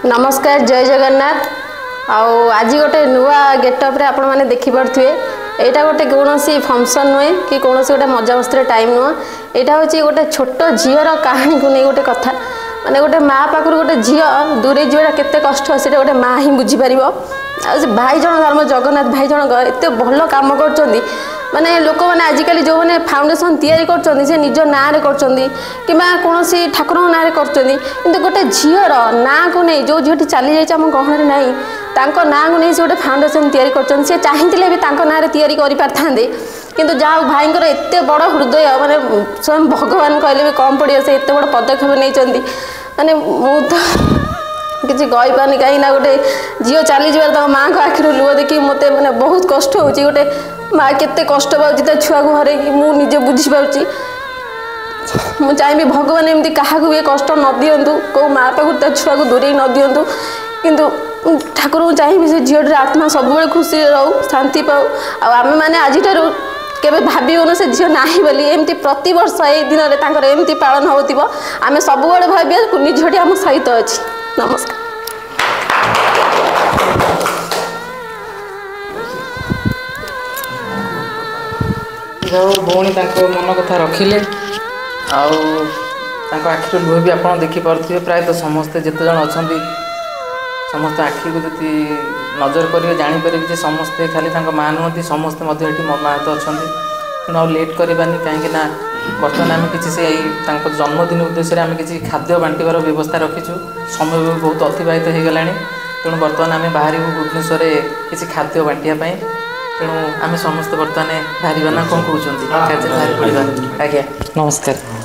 नमस्कार जय जगन्नाथ। आज गोटे नुआ गेटअप रे आपण माने देखि पड़थुए। एटा गोटे कौनसी फंक्शन नुहे कि कौन गोटे मजा मस्ती टाइम नुह। यहाँ हूँ गोटे छोट झीर कहानी को नहीं गोटे कथा माने गोटे माँ पाखर गोटे झी दूरे जीवाटा केते कष्ट से गोटे माँ ही बुझीपार। भाई जन धर्म जगन्नाथ भाई जन एत भल कम कर माने लोक मैंने आजिकल जो मैंने फाउंडेशन तैयारी कर निज ना कि कौन ठाकुर ना कर गोटे झीर ना को नहीं जो झीटी चली जाइए आम गहन ना ना को नहीं से गोटे फाउंडेशन तैयारी कर चाहिए भी ना तैयारी कर पारे किंतु जहाँ भाई एत बड़ हृदय माने स्वयं भगवान कहले भी कम पड़े से एत बड़ पदक्षेप नहीं माने मुझे किसी गईपानी कहीं गोटे झील चली जा माँ को आखिर लुह देखिए मत मैंने बहुत कष्ट हो गोटे माँ केते कष्ट पाँच छुआ को हर मुझे बुझीपार। मुझे चाहिए भगवान एमती क्या ये कष्ट न दिंतु कौ माँ पाख छुआ को दूरे न दिंतु किंतु ठाकुर को चाहिए से झील आत्मा सब खुशी रहू शांति पाऊ आम मैंने आज केवे भावन से झील ना बोली एमती प्रति वर्ष ये दिन में एमती पालन हो आम सब भाविया कुनी झीटी आम सहित अच्छी। नमस्कार। भौणी मन कथा रखिले आखिर लुह भी आप देखिपे प्रायतः समस्ते जिते जन अच्छा समस्त आखि को जी नजर करेंगे जापर समस्ते खाली माँ नुहति समस्ते ममाहत अच्छा ना लेट करवानी कहीं बर्तमान आम कि जन्मदिन उद्देश्य आम कि खाद्य बांटार व्यवस्था रखीचु समय भी बहुत अतिबाहित हो गला तेणु बर्तमान आम बाहर भुवनेश्वर किसी खाद्य बांटापी तेणु आम समस्त बर्तमान बाहर ना कौन कहते बाहर पड़ा। आज्ञा नमस्कार।